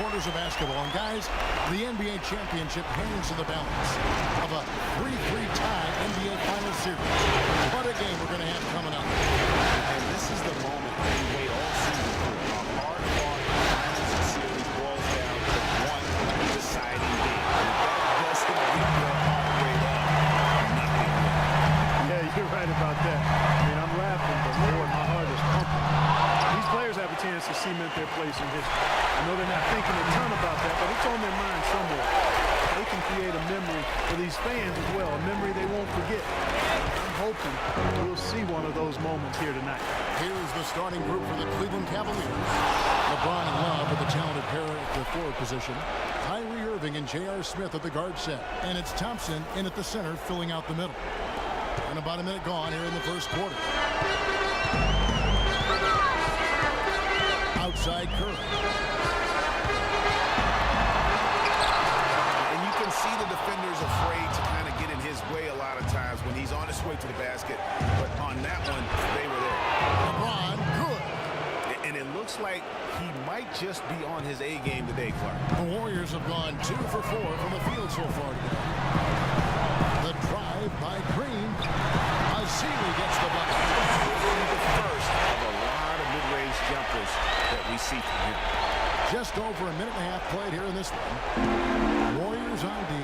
quarters of basketball. And guys, the NBA championship hangs in the balance of a 3-3 tie NBA Finals series. What a game we're going to have coming up. And this is the moment we wait all season for. A hard-fought Finals series boils down to one deciding game. And that doesn't get your heart rate up. Nothing. Yeah, you're right about that. I mean, I'm laughing, but Lord, my heart is pumping. These players have a chance to cement their place in history. I know they're not thinking a ton about that, but it's on their mind somewhere. They can create a memory for these fans as well, a memory they won't forget. I'm hoping we'll see one of those moments here tonight. Here's the starting group for the Cleveland Cavaliers. LeBron and Love with the talented pair at the forward position. Kyrie Irving and J.R. Smith at the guard set. And it's Thompson in at the center, filling out the middle. And about a minute gone here in the first quarter. Outside Curry. And you can see the defenders afraid to kind of get in his way a lot of times when he's on his way to the basket. But on that one, they were there. LeBron, good. And it looks like he might just be on his A game today, Clark. The Warriors have gone 2 for 4 from the field so far today. The drive by Green. Azili gets the bucket. The first of a lot of mid-range jumpers that we see from him. Just over a minute and a half played here in this one. Warriors on D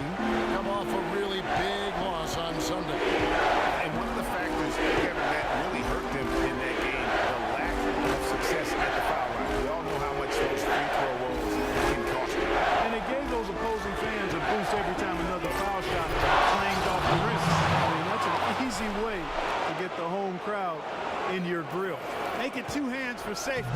come off a really big loss on Sunday. And one of the factors, Kevin, that really hurt them in that game, the lack of success at the foul line. We all know how much those free throw woes can cost them. And it gave those opposing fans a boost every time another foul shot clanged off the rim. I mean, that's an easy way to get the home crowd in your grill. Make it 2 hands for safety.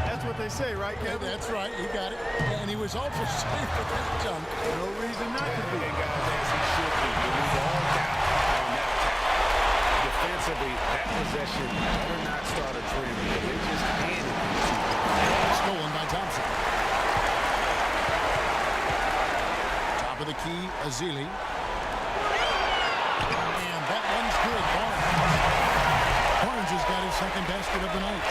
That's what they say, right, Kevin? Yeah, that's right. You got it. And he was also safe with that jump. No reason not to be. And guys, as he should be. We lose all doubt on that attack. Defensively, that possession better not start a trend because they just handed it. Stolen by Thompson. Top of the key, Azili. And that one's good. Barnes has got his second basket of the night.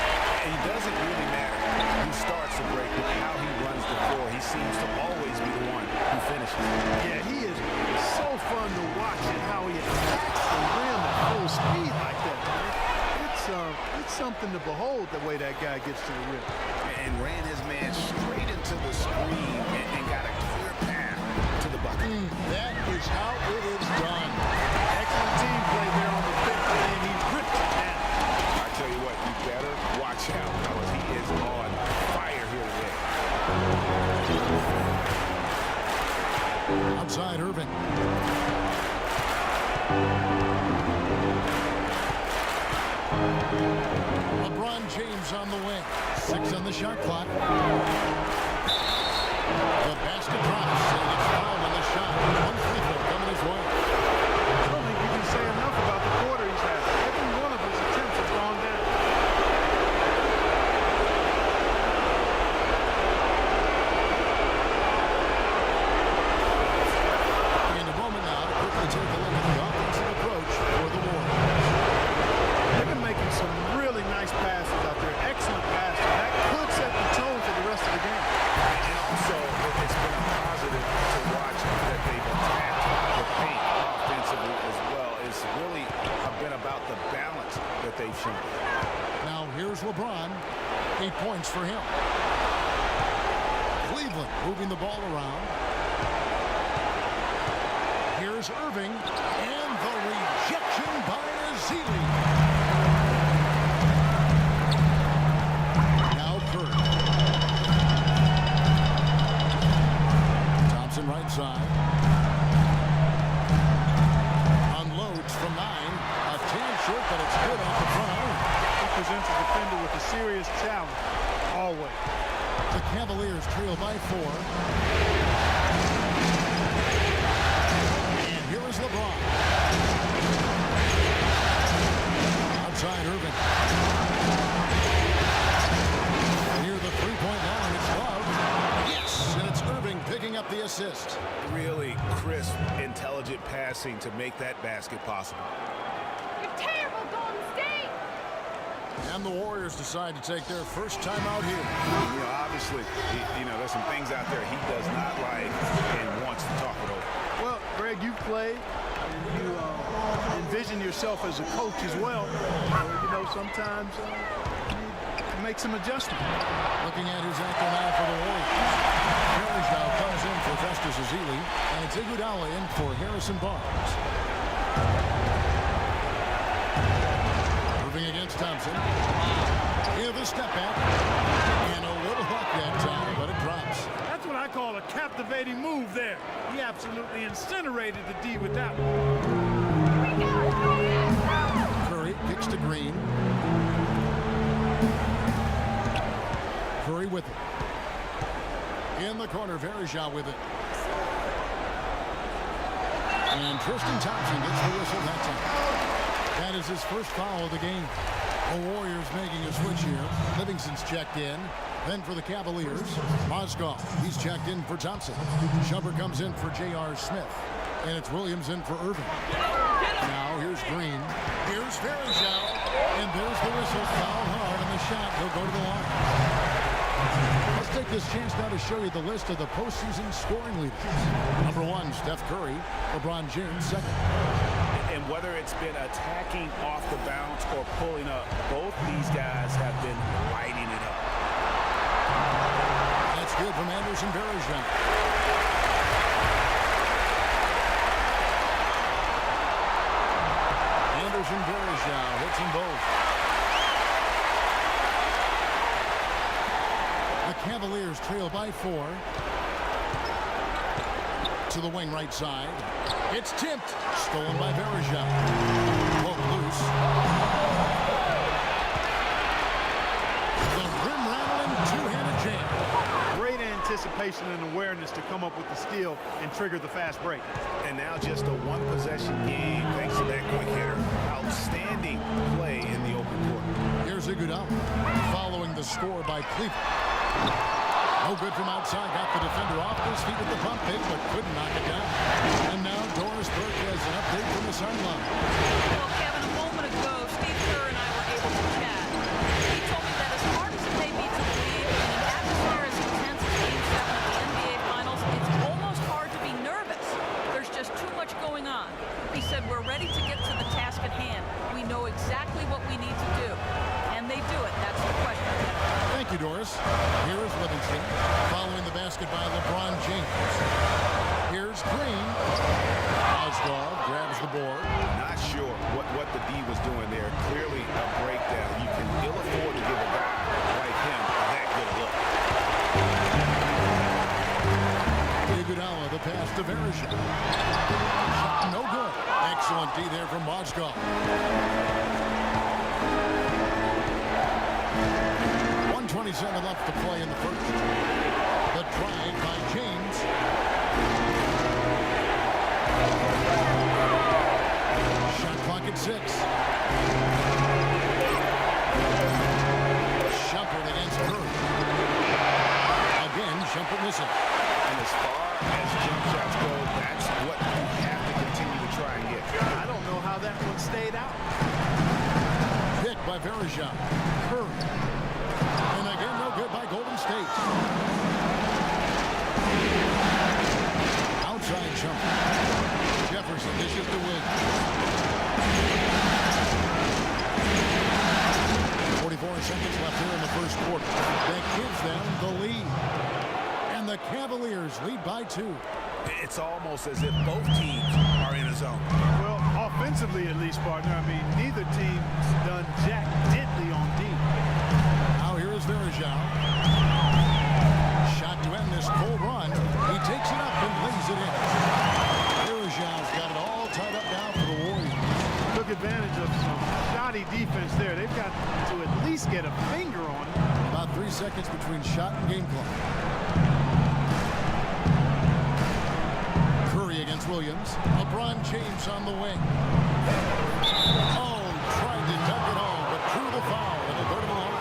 It doesn't really matter who starts the break, but how he runs the floor. He seems to always be the one who finishes. Yeah, he is so fun to watch and how he attacks the rim at full speed like that, man. It's something to behold the way that guy gets to the rim. And ran his man straight into the screen and got a clear path to the bucket. That is how it is done. Excellent team play there on the fifth, and he ripped it down. I tell you what, you better watch out, fellas. He is on fire here today. Outside Irving. LeBron James on the wing. 6 on the shot clock. The basket drops, and he gets fouled on the shot. 1 free throw coming his way. I don't think you can say enough about the quarter he's had. Every one of his attempts has gone down. In a moment now to quickly take a look at the offensive approach for the Warriors. They've been making some really nice passes out there. Excellent passes. That could set the tone for the rest of the game. And also, it's been a positive to watch that they've attacked the paint offensively as well. It's really been about the balance that they've shown. Now here's LeBron. 8 points for him. Cleveland moving the ball around. Here's Irving. And the rejection by Azili. Now Curry. Thompson right side. Unloads from 9. A tan short, but it's good off the front iron. He presents a defender with a serious challenge. Always. The Cavaliers trail by 4. And here is LeBron. Outside Irving. Near the three-point line, it's Love. Yes! And it's Irving picking up the assist. Really crisp, intelligent passing to make that basket possible. You're terrible, Golden State! And the Warriors decide to take their first time out here. You know, obviously, there's some things out there he does not like and wants to talk it over. Well, Greg, you played and you envision yourself as a coach as well. Sometimes you make some adjustments. Looking at his ankle now for the Warriors. Bergeau comes in for Festus Ezeli, and it's Iguodala in for Harrison Barnes. Moving against Thompson. Into the step back. And a little luck that time, but it drops. That's what I call a captivating move there. He absolutely incinerated the D with that one. Curry kicks to Green. Curry with it. In the corner, Bergeau with it. And Tristan Thompson gets the whistle that time. That is his first foul of the game. The Warriors making a switch here. Livingston's checked in. Then for the Cavaliers, Mozgov. He's checked in for Thompson. Shumpert comes in for J.R. Smith. And it's Williams in for Irving. Now here's Green. Here's Bergeau. And there's the whistle. Foul hard on the shot. He'll go to the line. Let's take this chance now to show you the list of the postseason scoring leaders. Number 1, Steph Curry. LeBron James, second. And whether it's been attacking off the bounce or pulling up, both these guys have been lighting it up. That's good from Anderson Bergeau. Anderson Bergeau hits them both. The Cavaliers trail by 4. To the wing right side. It's tipped. Stolen by Bergeau. Broke loose. The rim-rattling two-handed jam. Great anticipation and awareness to come up with the steal and trigger the fast break. And now just a one-possession game thanks to that quick hitter. Outstanding play in the open court. Here's Iguodala following the score by Cleveland. No good from outside. Got the defender off his feet with the pump fake, but couldn't knock it down. And now Doris Burke has an update from the sideline. Well, Kevin, a moment ago, Steve Kerr and I were able to chat. He told me that as hard as it may be to believe in an atmosphere as intense as Game 7 of the NBA Finals, it's almost hard to be nervous. There's just too much going on. He said we're ready to get to the task at hand. We know exactly what we need to do. And they do it. That's the question. Thank you, Doris. Here is Livingston following the basket by LeBron James. Here's Green. Oswald grabs the board. Not sure what the D was doing there. Clearly a breakdown. You can ill afford to give a guy like him that good a look. Iguodala, the pass to Bergeau. Shot no good. Excellent D there from Mozgov. 1:27 left to play in the first. The drive by James. Shot clock at 6. Shumpert against Curry. Again, Shumpert missing. And as far as jump shots go, that's what you have to continue to try and get. I don't know how that one stayed out. Pick by Bergeau. Curry. And again, no good by Golden State. Outside jumper. Jefferson dishes to Wiggs. 44 seconds left here in the first quarter. That gives them the lead. And the Cavaliers lead by 2. It's almost as if both teams are in a zone. Well, offensively at least, partner. I mean, neither team's done jack diddly on D. Now here is Bergeau. Shot to end this cold run. He takes it up and lays it in. Bergeau's got it all tied up now for the Warriors. Took advantage of some shoddy defense there. They've got to at least get a finger on it. About 3 seconds between shot and game clock. Curry against Williams. LeBron James on the wing. Oh, tried to dunk it home, but drew the foul, and it'll go to the line.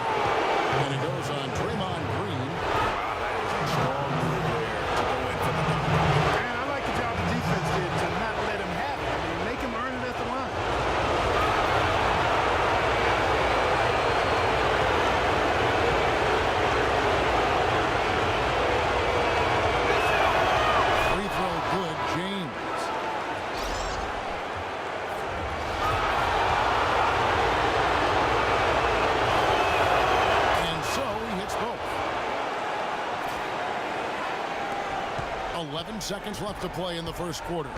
And it goes on Draymond Green. Wow, that is a strong move there to go in for the dunk. Man, I like the job the defense did to not let him have it. I mean, make him earn it at the line. 7 seconds left to play in the first quarter.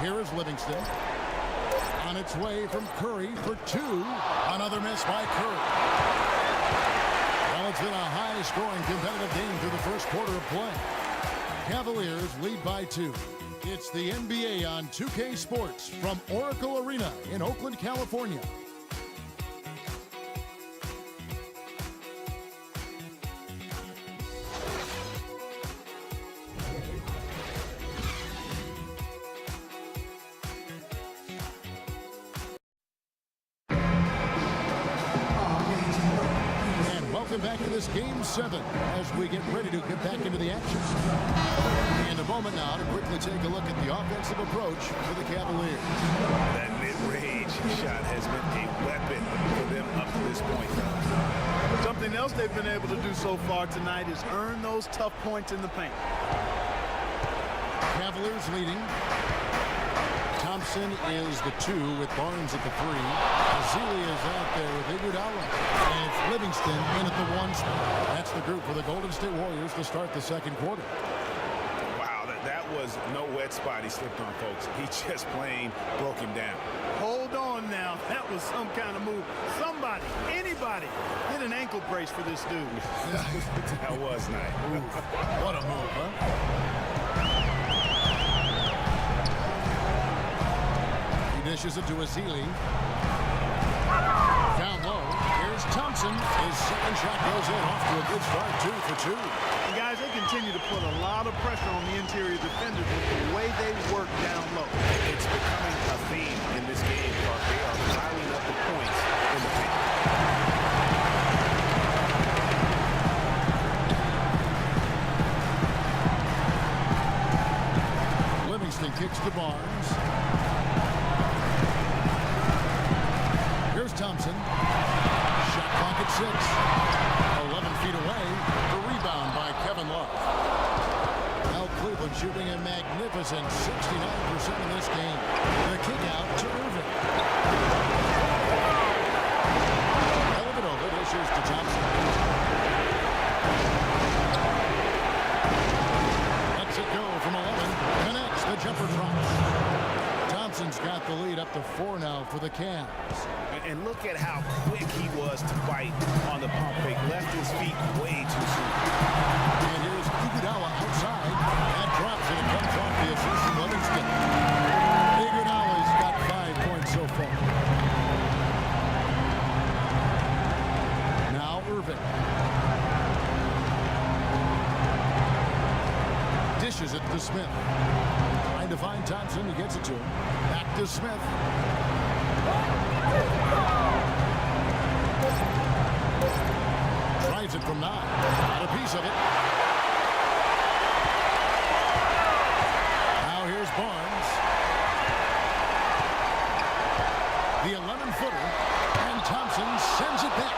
Here is Livingston. On its way from Curry for 2. Another miss by Curry. Well, it's been a high-scoring competitive game through the first quarter of play. Cavaliers lead by 2. It's the NBA on 2K Sports from Oracle Arena in Oakland, California. Back to this Game 7 as we get ready to get back into the action. In a moment now to quickly take a look at the offensive approach for the Cavaliers. That mid-range shot has been a weapon for them up to this point. Something else they've been able to do so far tonight is earn those tough points in the paint. Cavaliers leading. Thompson is the 2 with Barnes at the 3. Azili is out there with Iguodala. And it's Livingston in at the 1 spot. That's the group for the Golden State Warriors to start the second quarter. Wow, that was no wet spot he slipped on, folks. He just plain broke him down. Hold on now. That was some kind of move. Somebody, anybody, hit an ankle brace for this dude. That was nice. What a move, huh? Dishes it to Azili. Down low. Here's Thompson. His second shot goes in. Off to a good start. 2 for 2. And guys, they continue to put a lot of pressure on the interior defenders with the way they work down low. It's becoming a theme in this game, Clark. They are piling up the points in the paint. Livingston kicks to Barnes. Here's Thompson. Shot clock at 6. 11 feet away. The rebound by Kevin Love. Now Cleveland shooting a magnificent 69% in this game. The kick out to Irving. Over dishes to Thompson. Lets it go from 11. Connects. The jumper drops. Thompson's got the lead up to 4 now for the Cavs. And look at how quick he was to fight on the pump fake. Left his feet way too soon. And here's Iguodala outside. That drops and it comes off the assist from Livingston. Iguodala's got 5 points so far. Now Irving. Dishes it to Smith. Trying to find Thompson. He gets it to him. Back to Smith. Drives it from 9. Got a piece of it. Now here's Barnes. The 11-footer. And Thompson sends it back.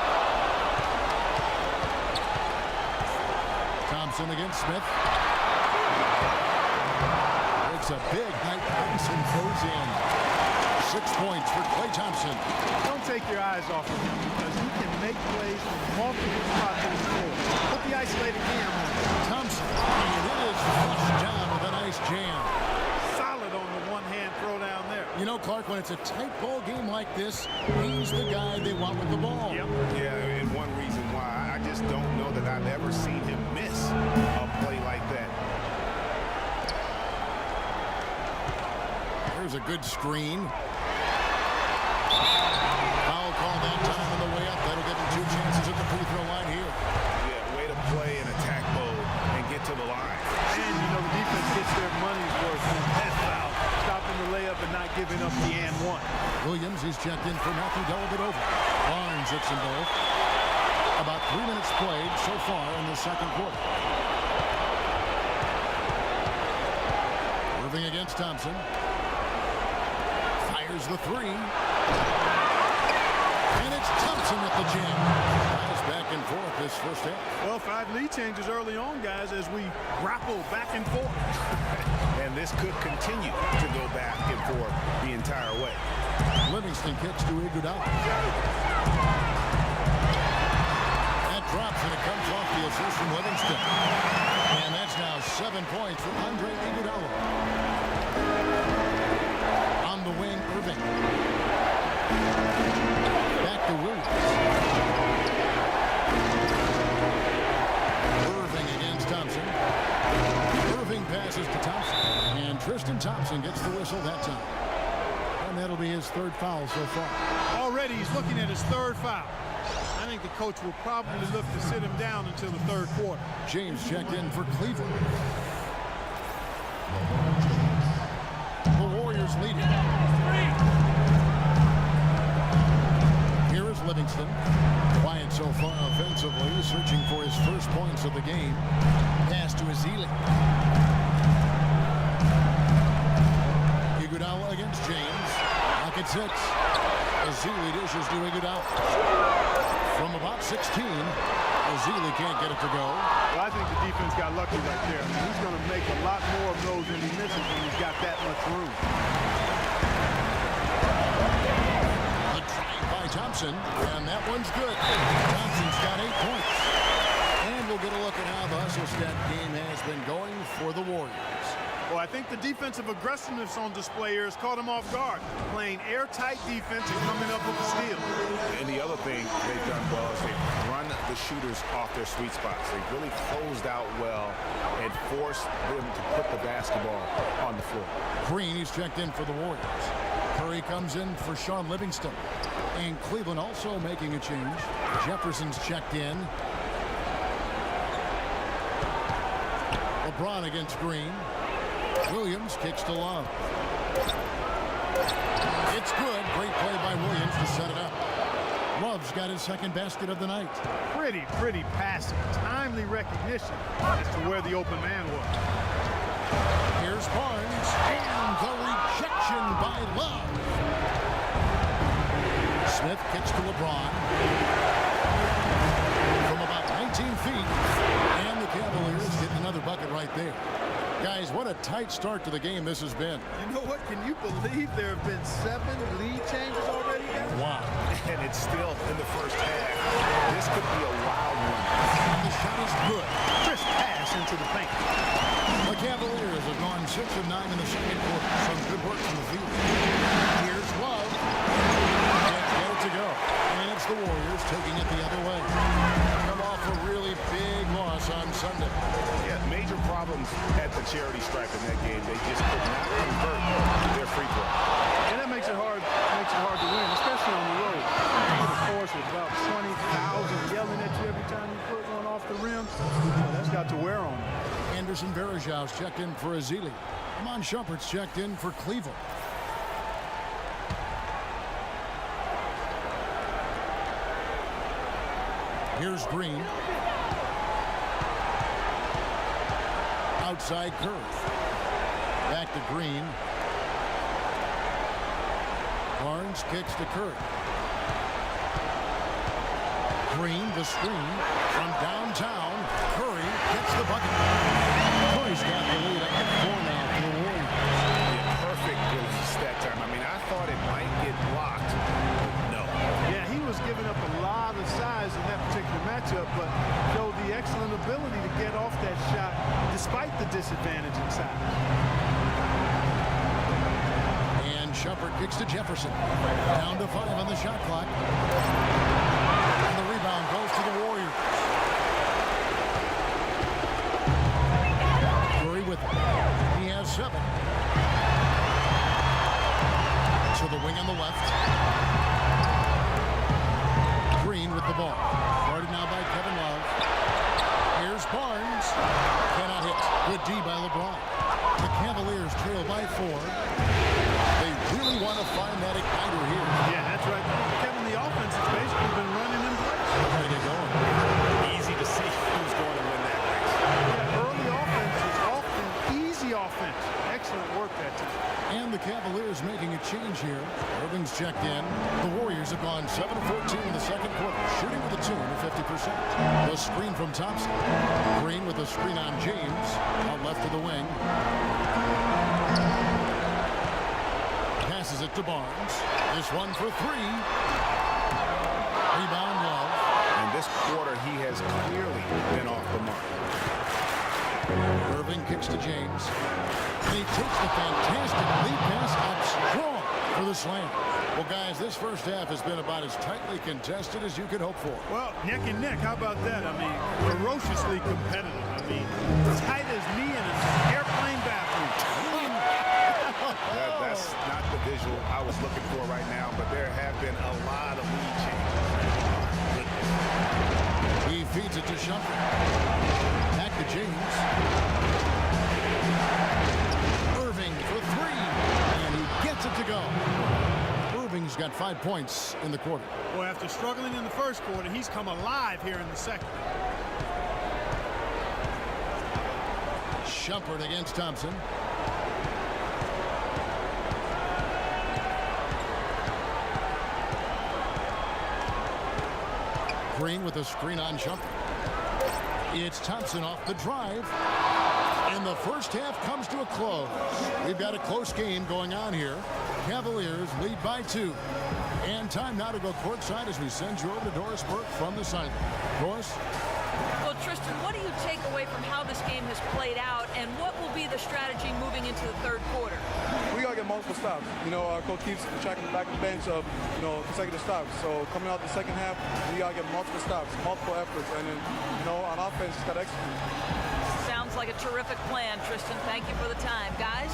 Thompson against Smith. It's a big night. Thompson goes in. 6 points for Klay Thompson. Don't take your eyes off of him because he can make plays from multiple spots on the floor. Put the isolated cam on him. Thompson, and it is flushed down with a nice jam. Solid on the one-hand throw down there. You know, Clark, when it's a tight ball game like this, he's the guy they want with the ball. Yep. Yeah, and one reason why I just don't know that I've ever seen him miss a play like that. There's a good screen. Foul call that time on the way up. That'll give him 2 chances at the free throw line here. Yeah, way to play in attack mode and get to the line. And, you know, the defense gets their money's worth on that foul. Stopping the layup and not giving up the and 1. Williams, he's checked in for Matthew Dellavedova. Barnes hits them both. About 3 minutes played so far in the second quarter. Irving against Thompson. Fires the 3. And it's Thompson at the jam. Guys back and forth this first half. Well, 5 lead changes early on, guys, as we grapple back and forth. And this could continue to go back and forth the entire way. Livingston kicks to Iguodala. That drops, and it comes off the assist from Livingston. And that's now 7 points for Andre Iguodala. On the wing, Irving. Back to Williams. Irving against Thompson. Irving passes to Thompson. And Tristan Thompson gets the whistle that time. And that'll be his third foul so far. Already he's looking at his third foul. I think the coach will probably look to sit him down until the third quarter. James checked in for Cleveland. The Warriors leading. Here is Livingston. Quiet so far offensively, searching for his first points of the game. Pass to Ezeli. Iguodala against James. Lock at 6. Ezeli dishes to Iguodala. From about 16, Ezeli can't get it to go. Well, I think the defense got lucky right there. I mean, he's going to make a lot more of those than he misses when he's got that much room. The try by Thompson, and that one's good. Thompson's got 8 points. And we'll get a look at how the hustle stat game has been going for the Warriors. Well, I think the defensive aggressiveness on display here has caught him off guard. Playing airtight defense and coming up with a steal. And the other thing they've done well is they've run the shooters off their sweet spots. They've really closed out well and forced them to put the basketball on the floor. Green, he's checked in for the Warriors. Curry comes in for Sean Livingston. And Cleveland also making a change. Jefferson's checked in. LeBron against Green. Williams kicks to Love. It's good. Great play by Williams to set it up. Love's got his second basket of the night. Pretty passing. Timely recognition as to where the open man was. Here's Barnes. And the rejection by Love. Smith kicks to LeBron. From about 19 feet. And the Cavaliers get another bucket right there. Guys, what a tight start to the game this has been. You know what? Can you believe there have been 7 lead changes already, guys? Wow. And it's still in the first half. This could be a wild one. And the shot is good. Crisp pass into the paint. The Cavaliers have gone 6 of 9 in the second quarter. Some good work from the field. Here's Love. Can't get it to go. And it's the Warriors taking it the other way. Come off a really big loss on Sunday. Yeah, major problems at the charity stripe in that game. They just could not convert their free throw. And that makes it hard to win, especially on the road. Of course, with about 20,000 yelling at you every time you put one off the rim. That's got to wear on you. Anderson Varejão's checked in for Ezeli. Amon Shumpert's checked in for Cleveland. Here's Green. Outside Curry. Back to Green. Barnes kicks to Curry. Green, the screen from downtown. Curry gets the bucket. Curry's got the lead up to 4 now for the Warriors. Yeah, perfect release that time. I mean, I thought it might get blocked, but no. Yeah, he was giving up a lot of size in that particular matchup, but showed the excellent ability to get off that shot despite the disadvantage in size. And Shumpert kicks to Jefferson. Down to 5 on the shot clock. And the rebound goes to the Warriors. Curry with it. He has 7. To the wing on the left. Green with the ball. Guarded now by Kevin Love. Here's Barnes. Cannot hit. Good D by LeBron. The Cavaliers trail by 4. They really want to find that igniter here. Yeah, that's right. Kevin, the offense has basically been running in place. How to get going. Easy to see who's going to win that race. Yeah, early offense is often easy offense. Excellent work that time. And the Cavaliers making a change here. Irving's checked in. The Warriors have gone 7 of 14 in the second quarter, shooting with a tune of 50%. The screen from Thompson. Green with a screen on James. Out left to the wing. Passes it to Barnes. This one for 3. Rebound Love. And this quarter, he has clearly been off the mark. Irving kicks to James. And he takes the fantastic lead pass up strong for the slam. Well, guys, this first half has been about as tightly contested as you could hope for. Well, neck and neck, how about that? I mean, ferociously competitive. I mean, tight as me in an airplane bathroom. That's not the visual I was looking for right now, but there have been a lot of lead changes. He feeds it to Shumpert. Back to James. Irving for three. And he gets it to go. Irving's got 5 points in the quarter. Well, after struggling in the first quarter, he's come alive here in the second. Shumpert against Thompson. Green with a screen on Shumpert. It's Thompson off the drive. And the first half comes to a close. We've got a close game going on here. Cavaliers lead by 2. And time now to go courtside as we send you over to Doris Burke from the sideline. Doris? Well, Tristan, what do you take away from how this game has played out, and what will be the strategy moving into the third quarter? We got to get multiple stops. You know, our coach keeps tracking the back of the bench of, consecutive stops. So coming out the second half, we got to get multiple stops, multiple efforts, and then, on offense, just got to execute. Sounds like a terrific plan, Tristan. Thank you for the time. Guys?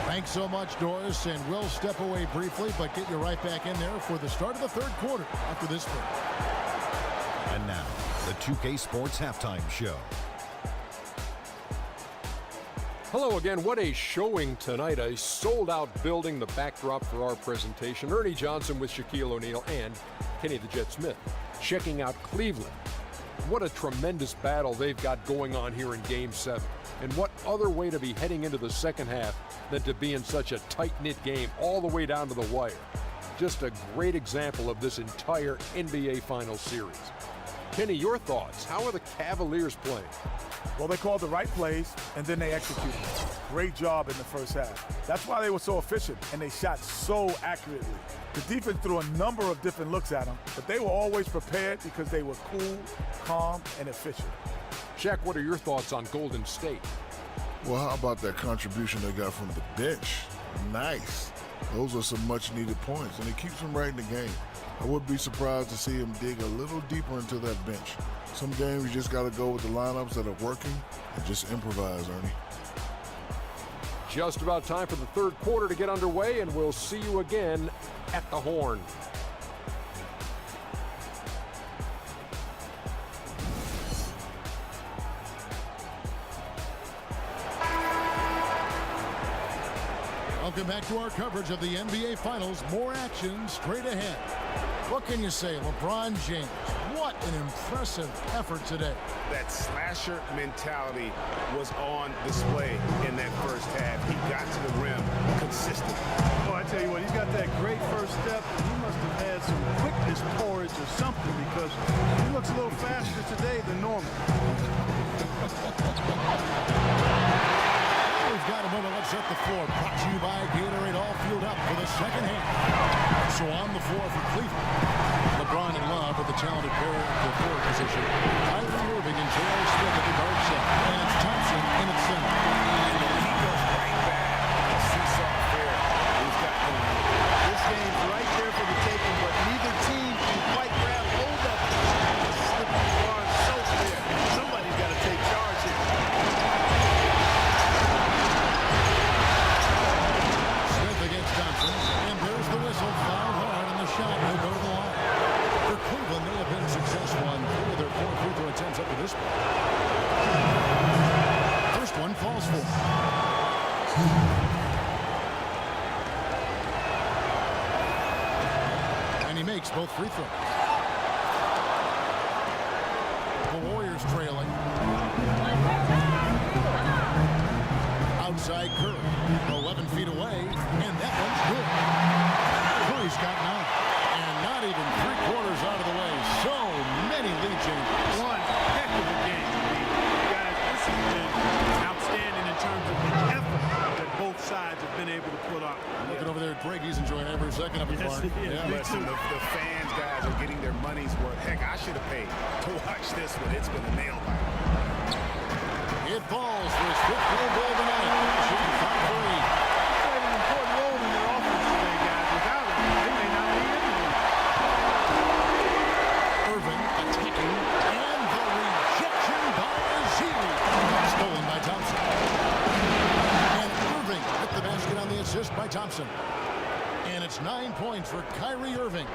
Thanks so much, Doris, and we'll step away briefly, but get you right back in there for the start of the third quarter after this break. And now, the 2K Sports Halftime Show. Hello again. What a showing tonight. A sold-out building, the backdrop for our presentation. Ernie Johnson with Shaquille O'Neal and Kenny the Jet Smith checking out Cleveland. What a tremendous battle they've got going on here in Game 7. And what other way to be heading into the second half than to be in such a tight-knit game all the way down to the wire. Just a great example of this entire NBA Finals series. Kenny, your thoughts? How are the Cavaliers playing? Well, they called the right plays, and then they executed. Great job in the first half. That's why they were so efficient, and they shot so accurately. The defense threw a number of different looks at them, but they were always prepared because they were cool, calm, and efficient. Shaq, what are your thoughts on Golden State? Well, how about that contribution they got from the bench? Nice. Those are some much-needed points, and it keeps them right in the game. I would be surprised to see him dig a little deeper into that bench. Some games you just got to go with the lineups that are working and just improvise, Ernie. Just about time for the third quarter to get underway, and we'll see you again at the Horn. Welcome back to our coverage of the NBA Finals. More action straight ahead. What can you say, LeBron James? What an impressive effort today. That slasher mentality was on display in that first half. He got to the rim consistently. Oh, I tell you what, he's got that great first step. He must have had some quickness porridge or something because he looks a little faster today than normal. We've got a moment. Let's set the floor. Brought to you by Gatorade. All fueled up for the second half. So on the floor for Cleveland, LeBron and Love with the talented pair at the forward position. Kyrie Irving and J.R. Smith at the guard set. And it's Thompson in its center. He goes right back. A seesaw there. He's got This game's right there for the taking, but neither team can quite grab hold of it. The slippery bar is so clear. Somebody's got to take charge here. Smith against Thompson. And there's the whistle. Fouled hard, and the shot will go to the line. For Cleveland, they have been successful on 3 of their 4 free throw attempts up to this point. First one falls for. And he makes both free throws. The Warriors trailing. Outside Curry, 11 feet away, and that one's good. Curry's got 9, and not even 3/4 out of the way. So many lead changes. One heck of a game. Guys, this has been outstanding in terms of the effort that both sides have been able to put up. Looking over there at Greg, he's enjoying every second of it. Yes, Barney. yeah, me Listen, too. the fans, guys, are getting their money's worth. Heck, I should have paid to watch this one. It's been a nail biter. It falls for his fifth field goal tonight. Shooting 5 for 8. Played an important role in their offense today, guys. Without him, they may not be in the league. Irving attacking, and the rejection by Ezeli. Stolen by Thompson. And Irving hit the basket on the assist by Thompson. And it's 9 points for Kyrie Irving.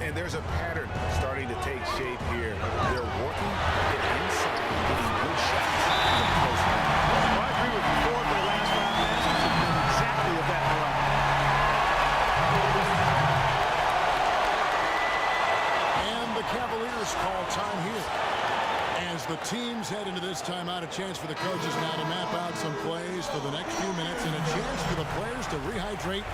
And there's a pattern starting to take shape here. They're working it inside and getting good shots. Well, I agree with you. 4 of their last 5 matches have been exactly of that variety. And the Cavaliers call time here. As the teams head into this timeout, a chance for the coaches now to map out some plays for the next few minutes and a chance for the players to rehydrate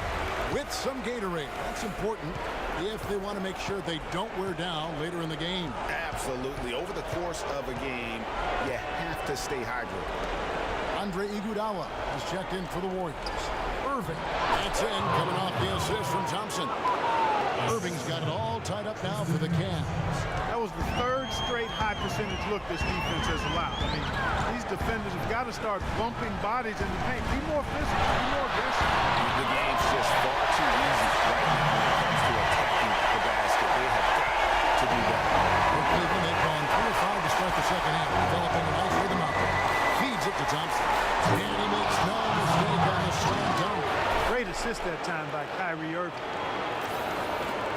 with some Gatorade. That's important if they want to make sure they don't wear down later in the game. Absolutely. Over the course of a game, you have to stay hydrated. Andre Iguodala has checked in for the Warriors. Irving, that's in, coming off the assist from Thompson. Irving's got it all tied up now for the Cavs. That was the 3rd straight high percentage look this defense has allowed. I mean, these defenders have got to start bumping bodies in the paint. Be more physical, be more aggressive. The game's just far too easy right now when it comes to attacking the basket. They have got to do that. For Cleveland, they've gone 3 of 5 to start the second half, developing a nice rhythm out there. Feeds it to Thompson. And he makes no mistake on the slam dunk. Great assist that time by Kyrie Irving.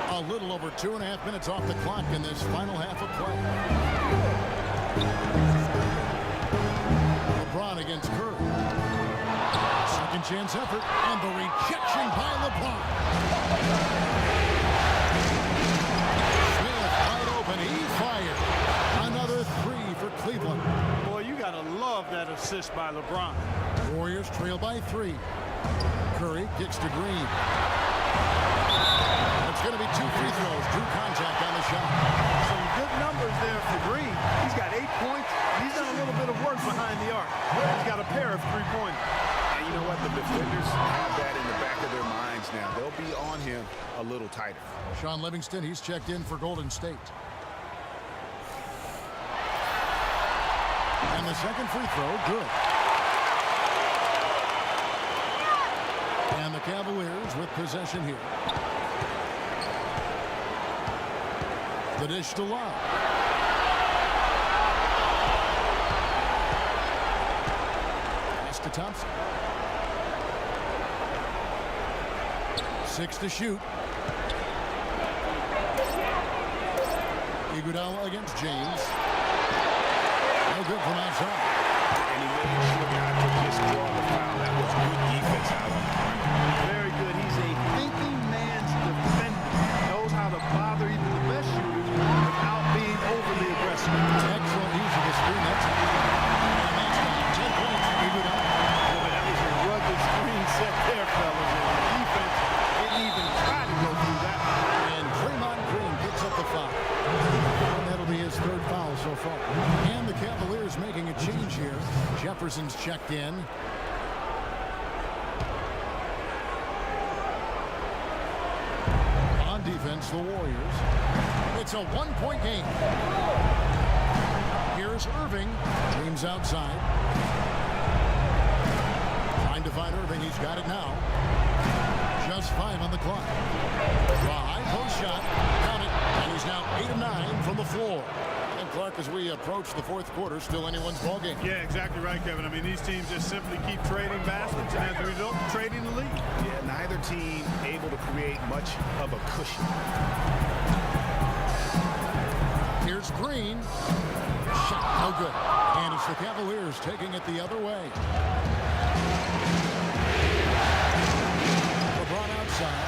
A little over 2.5 minutes off the clock in this final half of play. LeBron against Curry. Second chance effort, and the rejection by LeBron. Smith wide open, he fired. Another 3 for Cleveland. Boy, you got to love that assist by LeBron. Warriors trail by 3. Curry kicks to Green. It's going to be 2 free throws. Drew contact on the shot. Some good numbers there for Green. He's got 8 points. He's done a little bit of work behind the arc. He's got a pair of 3-pointers. And you know what? The defenders have that in the back of their minds now. They'll be on him a little tighter. Sean Livingston, he's checked in for Golden State. And the second free throw, good. And the Cavaliers with possession here. The dish to Love. Pass to Thompson. 6 to shoot. Iguodala against James. No good from outside. And he made sure not to just draw the foul. That was good defense out on the perimeter. Very good. He's a thinking man's defender. Knows how to bother even the best shooters without being overly aggressive. Excellent use of the screen. That's and that's got 10 points for Iguodala. Boy, that was a rugged screen set there, fellas. And the defense didn't even try to go through that. And Draymond Green picks up the foul. And that'll be his 3rd foul so far. And the Cavaliers making a change here. Jefferson's checked in. On defense, the Warriors. It's a 1-point game. Here's Irving. Dreams outside. Trying to find Irving. He's got it now. Just 5 on the clock. A high post shot. Count it. And he's now 8 of 9 from the floor. And Clark, as we approach the 4th quarter, still anyone's ballgame. Yeah, exactly right, Kevin. I mean, these teams just simply keep trading baskets, and as a result, trading the lead. Yeah, neither team able to create much of a cushion. Here's Green. Shot no good. And it's the Cavaliers taking it the other way. LeBron outside.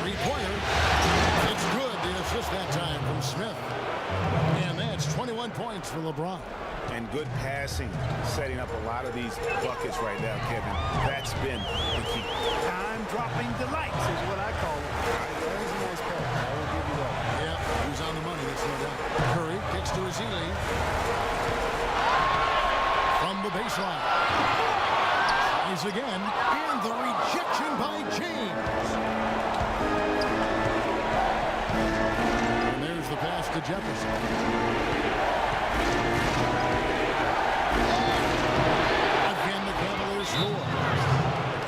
Three-pointer. It's good. The assist that time from Smith. And that's 21 points for LeBron. And good passing, setting up a lot of these buckets right now, Kevin. That's been the key. Time-dropping delights is what I call it. That is a nice pass. I will give you that. Yeah, he's on the money. That's no doubt. Curry kicks to Ezeli. From the baseline. He's fires again, and the rejection by James. And there's the pass to Jefferson. Again, the Cavaliers score.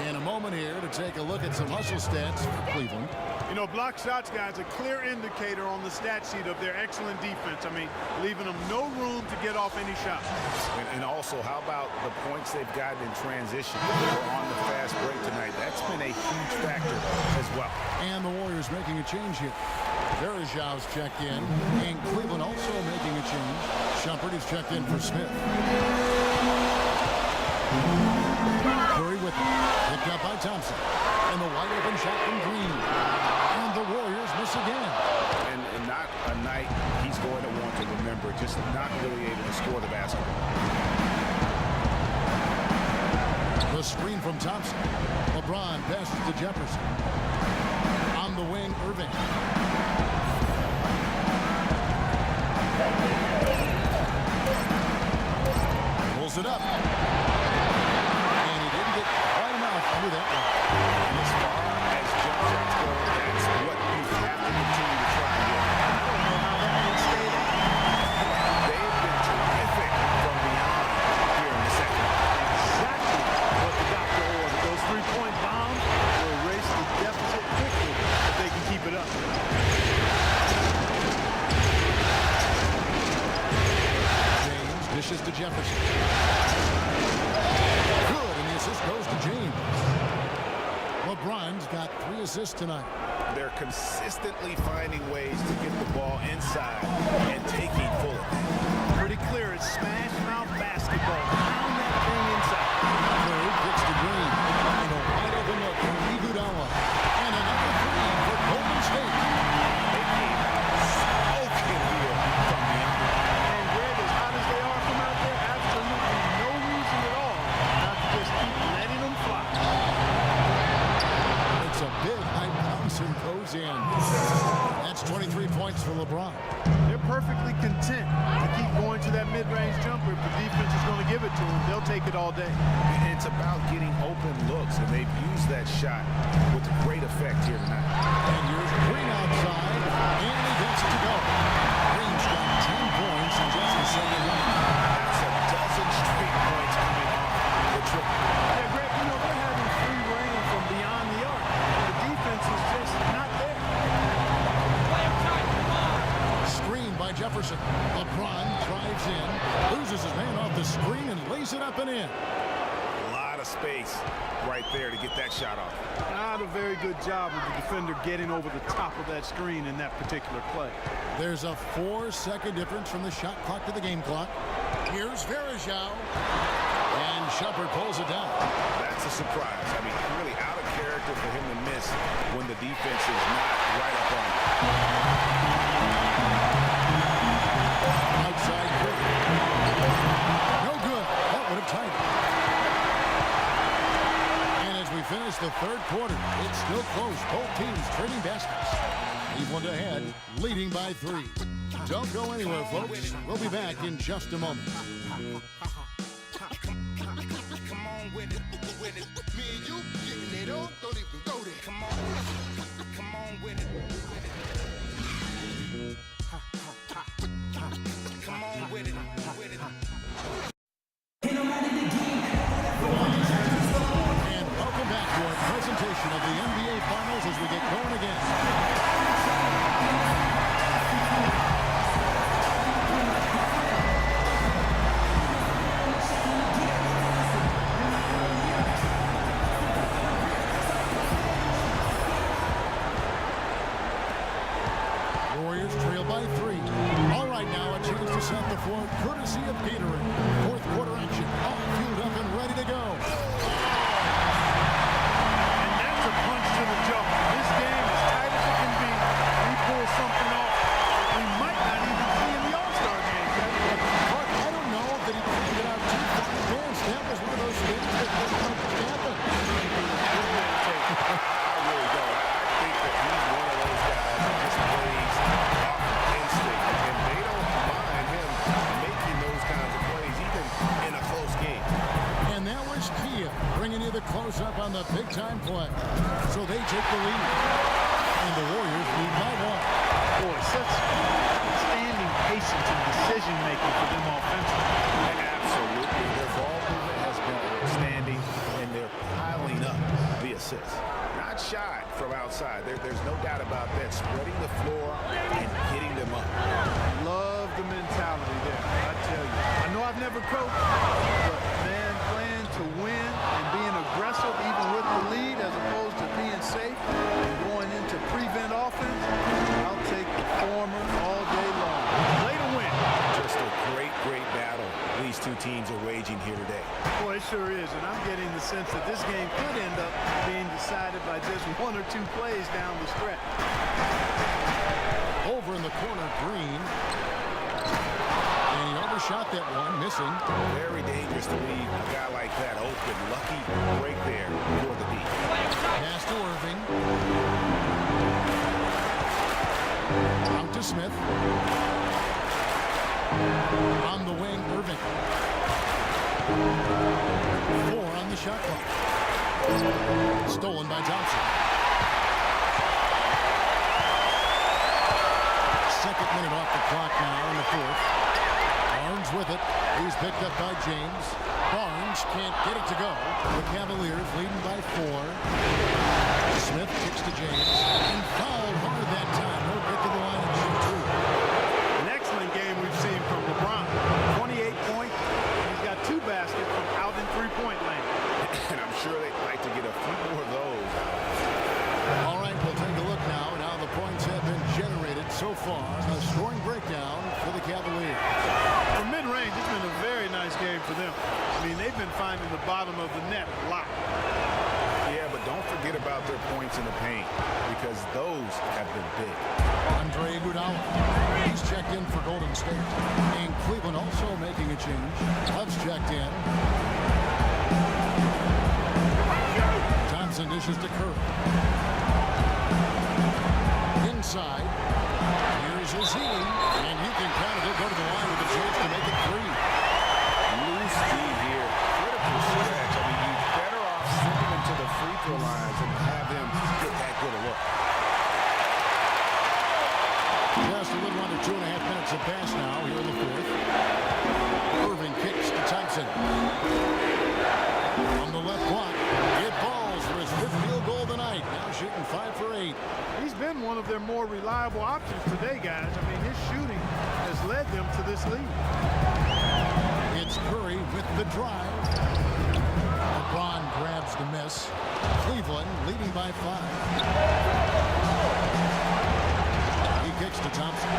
In a moment here to take a look at some hustle stats for Cleveland. You know, block shots, guys, a clear indicator on the stat sheet of their excellent defense. I mean, leaving them no room to get off any shots. And also, how about the points they've gotten in transition or on the fast break tonight? That's been a huge factor as well. And the Warriors making a change here. Verjau's checked in, and Cleveland also making a change. Shumpert is checked in for Smith. Curry with it. Picked up by Thompson. And the wide open shot from Green. And the Warriors miss again. And not a night he's going to want to remember. Just not really able to score the basketball. The screen from Thompson. LeBron passes to Jefferson. On the wing, Irving. Pulls it up. And he didn't get quite enough under that one. And as far as jump shots go, that's what you have to continue to try and get. I don't know how that can stay there. They've been terrific from beyond here in the second. Exactly what the doctor ordered. Those three-point bombs will erase the deficit quickly if they can keep it up. James dishes to Jefferson. Good, and the assist goes to James. LeBron's got 3 assists tonight. They're consistently finding ways to get the ball inside and taking full of it. Pretty clear. It's smash mouth basketball. Pound that thing inside. Curry kicks to Green. And a wide open look for Iguodala. And another 3 for Golden State. They came smoking here from beyond. And Greg, as hot as they are from out there, absolutely no reason at all not to just keep letting them fly. It's a big high bounce and goes in. That's 23 points for LeBron. They're perfectly content to keep going to that mid-range jumper. If the defense is going to give it to them, they'll take it all day. It's about getting open looks, and they've used that shot with great effect here tonight. And here's Green outside, and he gets it to go. Green's got 10 points in just the second half. That's a dozen straight points coming off the triple. Yeah, Greg, you know, they're having free reign from beyond the arc. The defense is just not there. Screen by Jefferson. LeBron drives in, loses his man off the screen, and lays it up and in. A lot of space right there to get that shot off. Not a very good job of the defender getting over the top of that screen in that particular play. There's a 4-second difference from the shot clock to the game clock. Here's Verjau. And Shumpert pulls it down. That's a surprise. I mean, really out of character for him to miss when the defense is not right up on him. Outside Curry. No good. That would have tied it. And as we finish the third quarter, it's still close. Both teams trading baskets. Cleveland ahead, leading by 3. Don't go anywhere, folks. We'll be back in just a moment. Come on with it, with it. Me and you getting it on, don't even go there. Come on with it, with it. Come on with it, with it. And welcome back to our presentation of the NBA Finals as we get going again. Warriors trail by 3. All right, now a chance to set the floor courtesy of Gatorade. Fourth quarter action, all fueled up and ready to go. And that's a punch to the jaw. This game, as tight as it can be, we pull something off we might not even see in the All-Star game. Mark, I don't know that he can get out too far advanced. That was one of those things that just don't happen. I really don't. I think that he's one of those guys that just plays off instinct, and they don't mind him making those kinds of plays, even in a close game. And that was Kia on the big-time play. So they take the lead. And the Warriors lead by 1. Boy, such outstanding patience and decision-making for them offensively. Absolutely. Their ball movement has been outstanding, and they're piling up the assists. Not shy from outside. There's no doubt about that. Spreading the floor and hitting them up. Love the mentality there, I tell you. I know I've never coached, but man, playing to win and being aggressive even with the lead as opposed to being safe and going into prevent offense, I'll take the former all day long. Play to win. Just a great battle these two teams are waging here today. Boy, it sure is, and I'm getting the sense that this game could end up being decided by just 1 or 2 plays down the stretch. Over in the corner, Green. And he overshot that one, missing. Very dangerous to leave a guy like that open. Lucky break there for the D. Pass to Irving. Out to Smith. On the wing, Irving. 4 on the shot clock. Stolen by Johnson. Second minute off the clock now in the 4th. Barnes with it. He's picked up by James. Barnes can't get it to go. The Cavaliers leading by 4. Smith kicks to James. And fouled hard that time. No get to the line and shoot 2. An excellent game we've seen from LeBron. 28 points. He's got 2 baskets from out in three-point land. And I'm sure they'd like to get a few more of those. All right, we'll take a look now at how the points have been generated so far. A scoring breakdown for the Cavaliers. For mid-range, it's been a very nice game for them. I mean, they've been finding the bottom of the net a lot. Yeah, but don't forget about their points in the paint, because those have been big. Andre Iguodala, he's checked in for Golden State. And Cleveland also making a change. Love's checked in. Thompson dishes to Curry. Inside. Here's Azili. And you can count it. He'll go to the line with a chance to make it 3. Loose D here. Critical stretch. I mean, you're better off sending him to the free throw lines and have him get that good a look. Just a little under 2.5 minutes have passed now here in the 4th. Irving kicks to Thompson. On the left block, it falls for his 5th field goal of the night. Now shooting 5 for 8. He's been one of their more reliable options today, guys. I mean, his shooting has led them to this lead. It's Curry with the drive. LeBron grabs the miss. Cleveland leading by 5. He kicks to Thompson.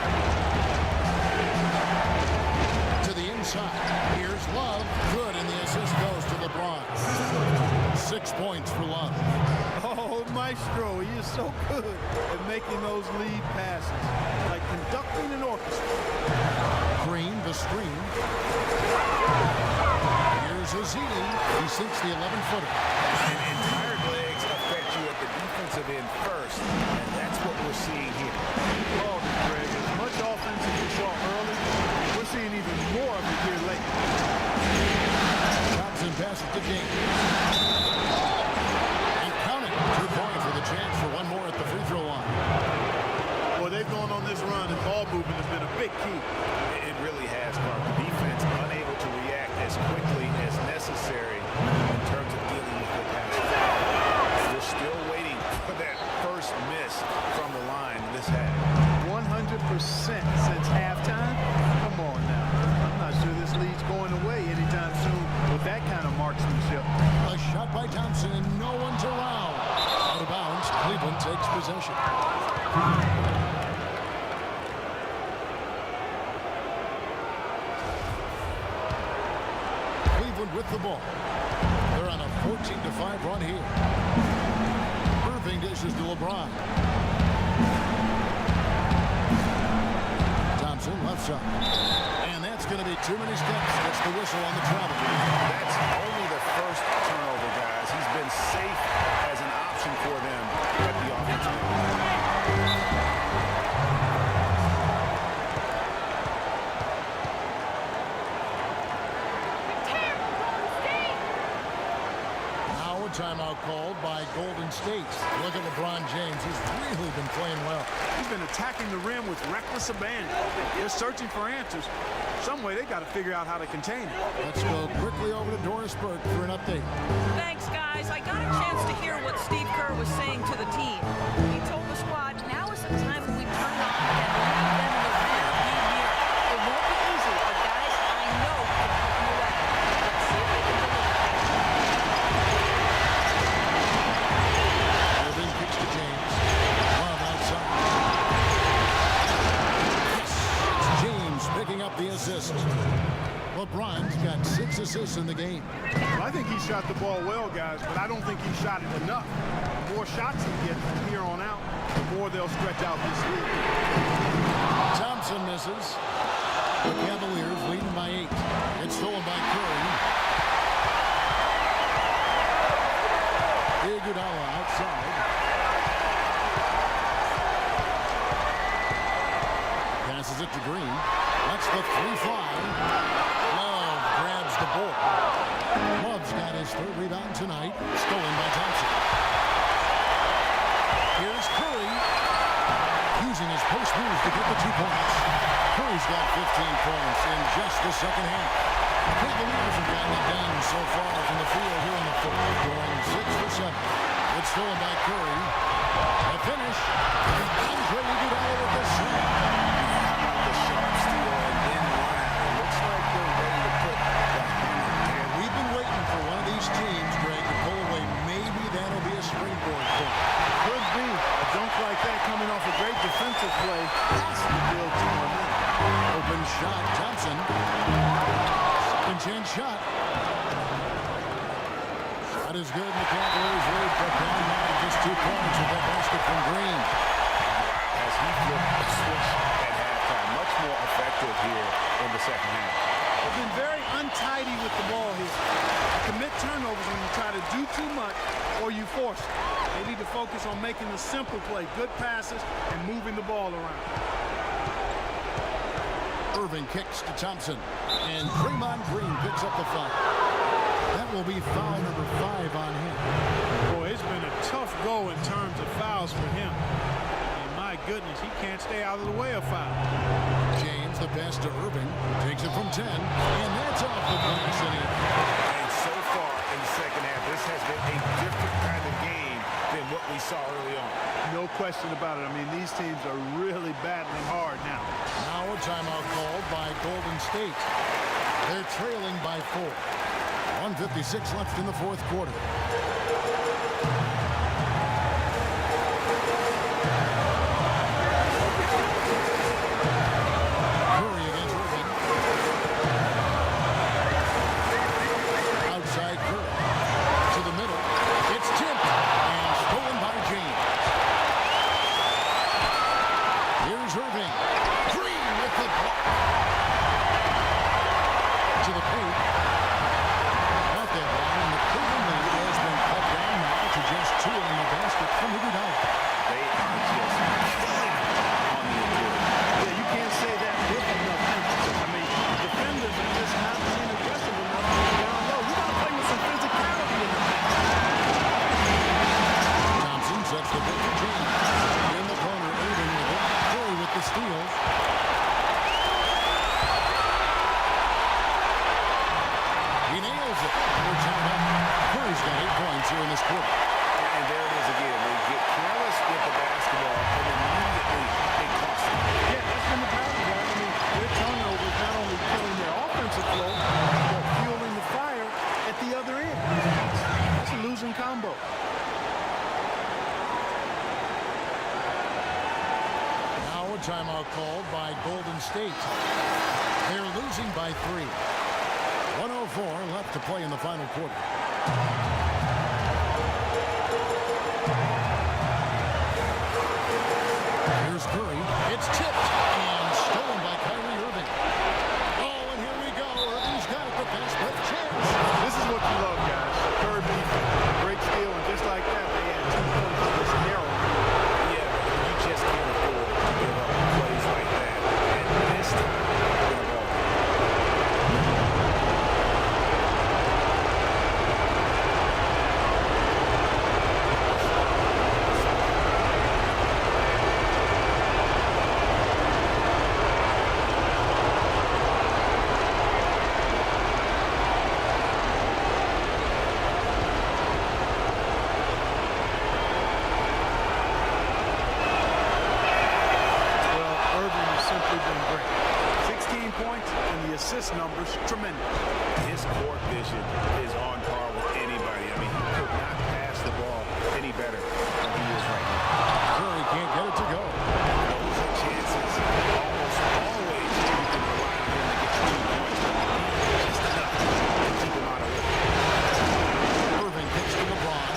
To the inside. Here's Love. Good, and the assist goes to LeBron. 6 points for Love. Oh, Maestro, he is so good at making those lead passes, like conducting an orchestra. Green, the screen. Here's Azili. He sinks the 11-footer. And tired legs affect you at the defensive end first, and that's what we're seeing here. Oh, Greg, as much offense as we saw early, we're seeing even more of it here late. Thompson passes to James. And counting. 2 points with a chance for one more at the free throw line. Boy, they've gone on this run, and ball movement has been a big key. It really has, Mark. The defense unable to react as quickly as necessary in terms of dealing with the pass. We're still waiting for that first miss from the line in this half. 100% since halftime? Come on now. I'm not sure this lead's going away anytime soon with that kind of marksmanship. A shot by Thompson, and no one's around. Out of bounds, Cleveland takes possession. Cleveland with the ball. They're on a 14-5 run here. Irving dishes to LeBron. Thompson left side. And that's going to be too many steps. Gets the whistle on the travel. That's only the first turnover, guys. He's been safe as an option for them at the offensive end. Now a timeout called by Golden State. Look at LeBron James. He's really been playing well. He's been attacking the rim with reckless abandon. They're searching for answers. Some way they got to figure out how to contain it. Let's go quickly over to Doris Burke for an update. Thanks, guys. I got a chance to hear what Steve Kerr was saying to the team. He told the squad, now is the time when we turn it on and lead them in the rear-view mirror. It won't be easy, but guys, I know we can put them away. Let's see if they can deliver. Irving kicks to James. Love outside. Yes, it's James picking up the assist. LeBron's got 6 assists in the game. Well, I think he shot the ball well, guys, but I don't think he shot it enough. The more shots he gets from here on out, the more they'll stretch out this lead. Thompson misses. The Cavaliers leading by 8. It's stolen by Curry. Iguodala outside. Passes it to Green. That's the 3 fly. Love grabs the board. Love's got his 3rd rebound tonight. Stolen by Thompson. Here's Curry. Using his post moves to get the 2 points. Curry's got 15 points in just the second half. The Cavaliers have gotten it done so far from the field here in the 4th, going 6 for 7. It's stolen by Curry. The finish. Andre Iguodala with the slam. The sharp steal and then line. It looks like they're ready to put the hammer down. We've been waiting for one of these teams, Greg, to pull away. Maybe that'll be a springboard point. Could be. A dunk like that coming off a great defensive play has to build to momentum. Open shot, Thompson. Second chance shot. Shot is good. The Cavaliers lead for down now just 2 points with that basket from Green. As he flipped the switch at halftime, much more effective here in the second half. They've been very untidy with the ball here. You commit turnovers when you try to do too much or you force it. They need to focus on making the simple play, good passes, and moving the ball around. Irving kicks to Thompson. And Draymond Green picks up the foul. That will be foul number 5 on him. Boy, it's been a tough go in terms of fouls for him. And my goodness, he can't stay out of the way of foul. James, the pass to Irving, takes it from 10. And that's off the glass and in. And so far in the second half, this has been a different kind of game than what we saw early on. No question about it. I mean, these teams are really battling hard now. Now a timeout called by Golden State. They're trailing by 4. 1:56 left in the 4th quarter. Curry against Irving. Outside Curry. To the middle. It's tipped and stolen by James. Here's Irving. Green with the block. To the paint. Not that ball, and the Cleveland lead has been cut down now to just 2 in the basket from Iguodala. They are just killing on the interior. Yeah, you can't say that with enough emphasis. I mean, defenders are just not being aggressive enough down low. You got to play with some physicality in the paint. Thompson sets the pick for James. In the corner, Irving with it. Curry with the steal. He nails it. We're tied up. Curry's got 8 points here in this quarter. And there it is again. They get careless with the basketball, and immediately it costs them. Yeah, that's been the problem, guys. I mean, their turnovers not only killing their offensive flow, but fueling the fire at the other end. That's a losing combo. Now a timeout called by Golden State. They're losing by 3. 1:04 left to play in the final quarter. Here's Curry. It's tipped and stolen by Kyrie Irving. Oh, and here we go. Irving's got it. The fast break chance. This is what you love, guys. Curry defense. Great steal, and just like that, they had 2 points to this narrow. Yeah, you just can't afford to give up plays like that. And this time, they're going to ball. His numbers, tremendous. His court vision is on par with anybody. I mean, he could not pass the ball any better than he is right now. Curry can't get it to go. Those are chances almost always you can rely on him to get you 2 points. Just enough to keep him out of work. Irving kicks to LeBron.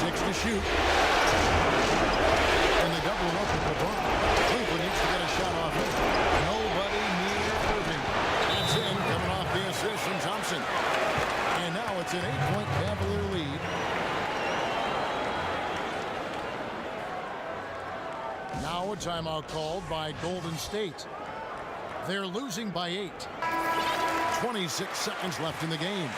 6 to shoot. And they double him up with LeBron. Cleveland needs to get a shot off him. Nobody near Irving. That's in, coming off the assist from Thompson. And now it's an 8-point Cavalier lead. Now a timeout called by Golden State. They're losing by 8. 26 seconds left in the game.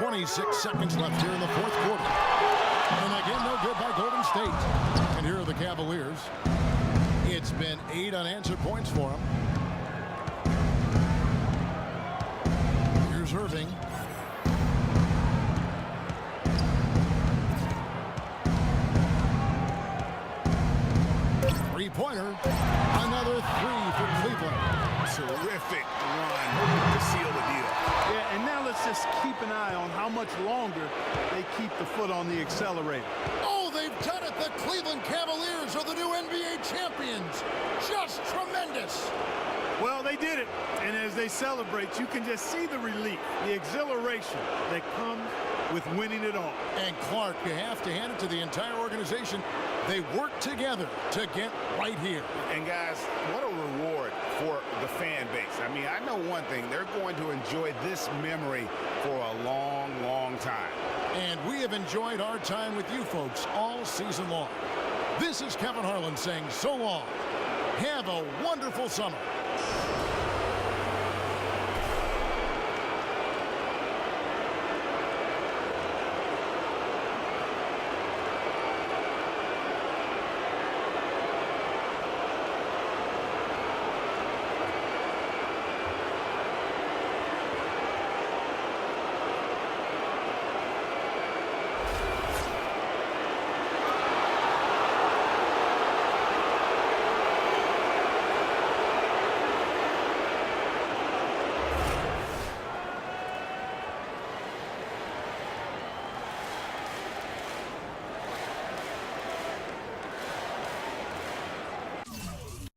.26 seconds left here in the fourth quarter. And again, no good by Golden State. And here are the Cavaliers. It's been 8 unanswered points for them. Here's Irving. Three-pointer. Another 3 for Cleveland. Terrific run to seal the deal. Yeah, and now let's just keep an eye on how much longer they keep the foot on the accelerator. Oh, they've done it! The Cleveland Cavaliers are the new NBA champions! Just tremendous! Well, they did it. And as they celebrate, you can just see the relief, the exhilaration that comes with winning it all. And Clark, you have to hand it to the entire organization. They work together to get right here. And guys, what a reward for the fan base. I mean, I know one thing. They're going to enjoy this memory for a long, long time. And we have enjoyed our time with you folks all season long. This is Kevin Harlan saying so long. Have a wonderful summer.